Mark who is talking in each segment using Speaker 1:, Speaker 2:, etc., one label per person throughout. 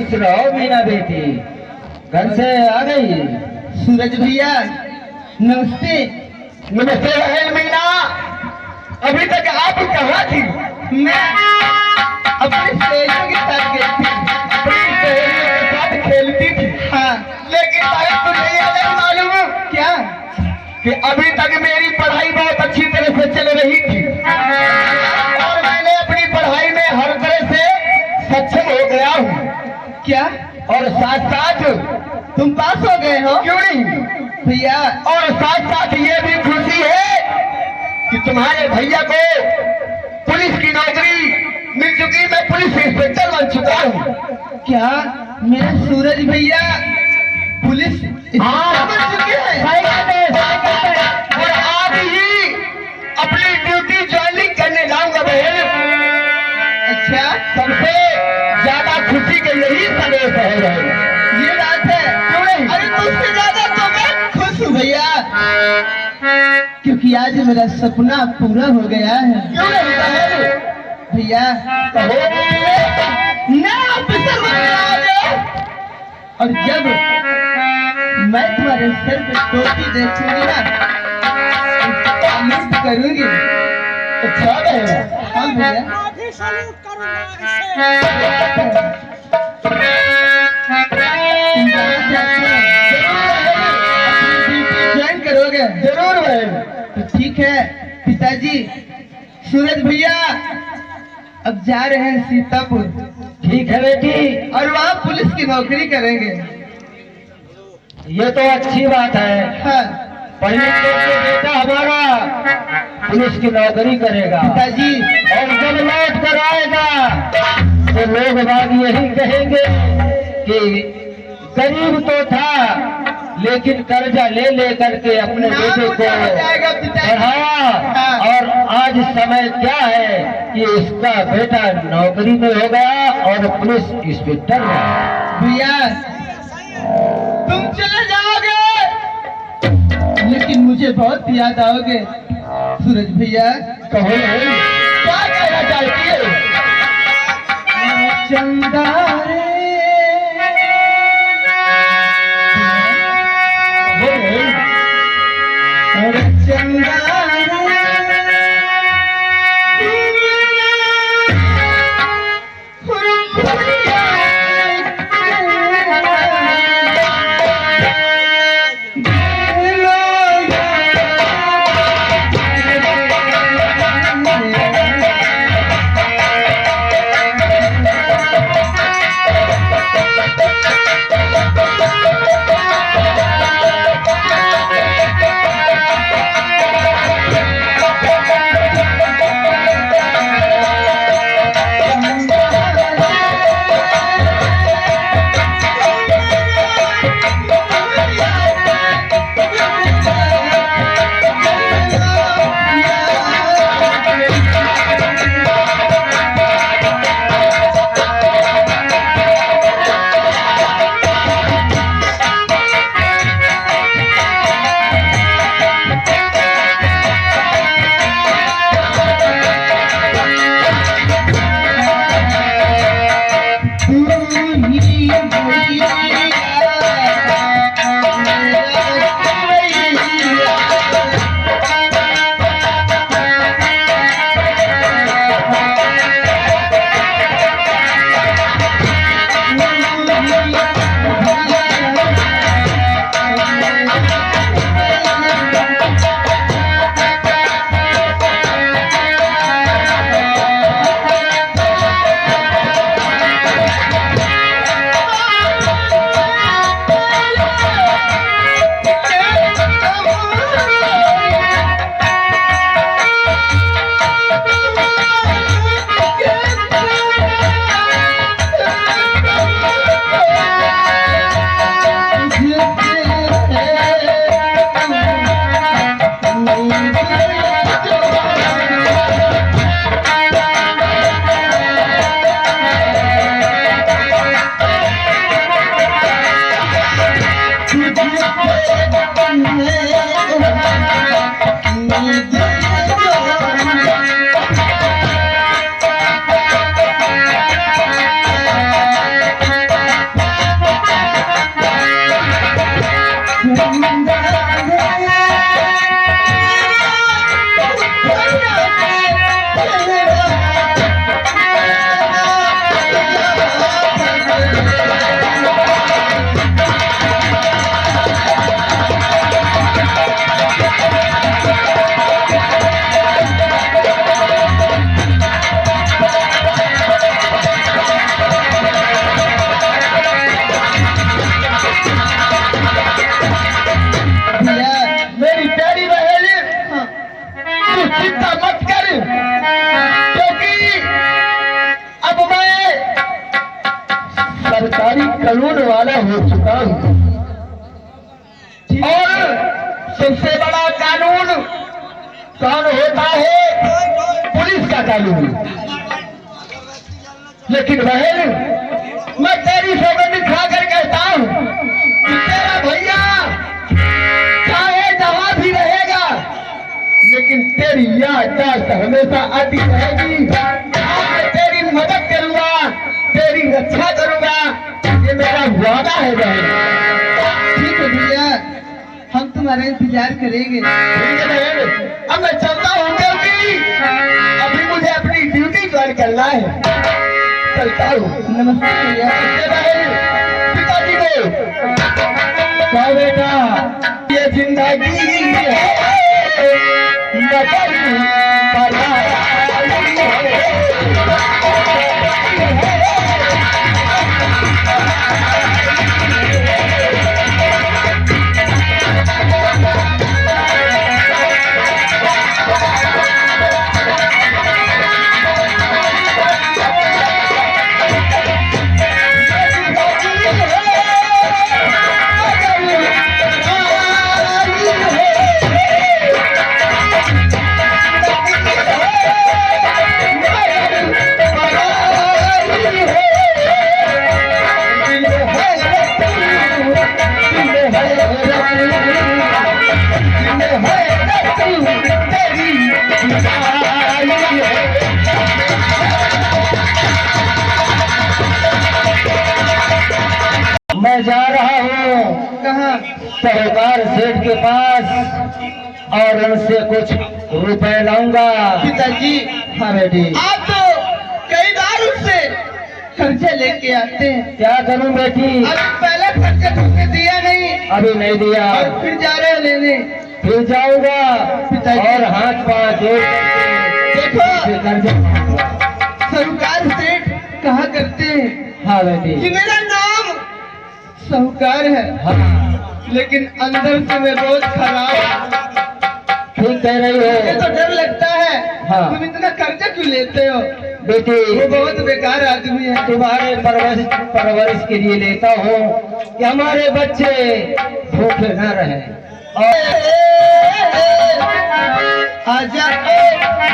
Speaker 1: सुनाओ मीना बेटी, घर से आ गई?
Speaker 2: सूरज भैया नमस्ते।
Speaker 1: नमस्ते बहन मीना, अभी तक आप कहाँ थी?
Speaker 2: मैं अपनी सहेलियों के साथ गई थी।
Speaker 1: अपनी सहेलियों के साथ खेलती थी?
Speaker 2: हाँ।
Speaker 1: लेकिन शायद तुझे ये नहीं मालूम
Speaker 2: क्या
Speaker 1: कि अभी तक मेरी पढ़ाई बहुत अच्छी तरह से चल रही थी और मैंने अपनी पढ़ाई में हर तरह से सक्षम हो गया हूँ।
Speaker 2: क्या?
Speaker 1: और साथ साथ
Speaker 2: तुम पास हो गए हो?
Speaker 1: क्यों नहीं
Speaker 2: भैया,
Speaker 1: और साथ साथ ये भी खुशी है कि तुम्हारे भैया को पुलिस की नौकरी मिल चुकी, मैं पुलिस इंस्पेक्टर बन चुका हूँ।
Speaker 2: क्या मेरे सूरज भैया पुलिस बन चुके हैं?
Speaker 1: और आज ही अपनी ड्यूटी ज्वाइनिंग करने जाऊंगा बहन।
Speaker 2: अच्छा,
Speaker 1: सबसे ज्यादा खुशी का यही संदेश है।
Speaker 2: ये बात है।
Speaker 1: क्यों नहीं?
Speaker 2: अरे तुझसे ज्यादा तो मैं खुश हूँ भैया, क्योंकि आज मेरा सपना पूरा हो गया है।
Speaker 1: क्यों नहीं बहन?
Speaker 2: भैया मैं ऑफिसर बनने आ गया, और जब मैं तुम्हारे सर पे टोपी देखूंगी ना, सैल्यूट करूंगी।
Speaker 1: अच्छा बहन।
Speaker 2: हाँ भैया,
Speaker 3: मैं भी सैल्यूट करूंगा इसे।
Speaker 2: ज्वाइन करोगे?
Speaker 1: जरूर बहन।
Speaker 2: तो ठीक है पिताजी। सूरज भैया अब जा रहे हैं सीतापुर,
Speaker 1: ठीक है बेटी,
Speaker 2: और वहाँ पुलिस की नौकरी करेंगे।
Speaker 1: ये तो अच्छी बात है।
Speaker 2: हाँ
Speaker 1: पढ़ने के बेटा हमारा पुलिस की नौकरी करेगा,
Speaker 2: पिताजी।
Speaker 1: और जब लौट कर आएगा तो लोग बाग यही कहेंगे कि गरीब तो था लेकिन कर्जा ले लेकर के अपने
Speaker 2: नाम
Speaker 1: बेटे को
Speaker 2: ऊंचा हो जाएगा पिताजी।
Speaker 1: पढ़ाया,
Speaker 2: हाँ।
Speaker 1: और आज समय क्या है कि इसका बेटा नौकरी में हो गया और पुलिस इंस्पेक्टर है।
Speaker 2: भैया तुम चले जाओगे, लेकिन मुझे बहुत याद आओगे। सूरज भैया
Speaker 1: कहो क्या कहना चाहती है?
Speaker 2: चंदा रे, अरे चंदा रे,
Speaker 1: कानून वाला हो चुका हूँ और सबसे बड़ा कानून कौन होता है? पुलिस का कानून। लेकिन बहन, मैं तेरी सौगंध खाकर कहता हूँ कि तेरा भैया चाहे जहां भी रहेगा, लेकिन तेरी याददाश्त हमेशा आती रहेगी। मैं तेरी मदद करूंगा, तेरी रक्षा करूंगा, ये मेरा वादा है बहन।
Speaker 2: ठीक है भैया, हम तुम्हारा इंतजार करेंगे।
Speaker 1: ठीक है बहन, अब मैं चलता हूँ क्योंकि अभी मुझे अपनी ड्यूटी ज्वाइन करना है। चलता हूँ।
Speaker 2: नमस्ते भैया।
Speaker 1: पिताजी को क्या बेटा, ये जिंदगी है नकल मैं जा रहा हूँ
Speaker 2: कहाँ?
Speaker 1: साहूकार सेठ के पास और उनसे कुछ रुपए लाऊंगा।
Speaker 2: पिताजी,
Speaker 1: हाँ बेटी।
Speaker 2: आप तो कई बार उससे कर्जा लेके आते हैं।
Speaker 1: क्या करूं बेटी?
Speaker 2: अभी पहले कर्जा तुमने दिया नहीं
Speaker 1: अभी नहीं दिया,
Speaker 2: और फिर जा रहे हो लेने।
Speaker 1: फिर जाऊंगा
Speaker 2: पिताजी।
Speaker 1: और हाथ पांव जोड़ करके
Speaker 2: देखो।
Speaker 1: कर्जा।
Speaker 2: साहूकार सेठ कहा करते हैं
Speaker 1: हाँ बेटी।
Speaker 2: कि मेरा नाम साहूकार है,
Speaker 1: हाँ
Speaker 2: लेकिन अंदर से मैं रोज खराब।
Speaker 1: ठीक कह रही
Speaker 2: मुझे
Speaker 1: हो
Speaker 2: तो डर लगता है।
Speaker 1: हाँ।
Speaker 2: तुम इतना कर्जा क्यों लेते हो?
Speaker 1: बेटी।
Speaker 2: वो बहुत बेकार आदमी है।
Speaker 1: तुम्हारे परवरिश के लिए लेता हूँ कि हमारे बच्चे भूखे न रहे।
Speaker 2: आजा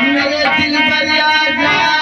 Speaker 2: मेरे दिल पर आजा।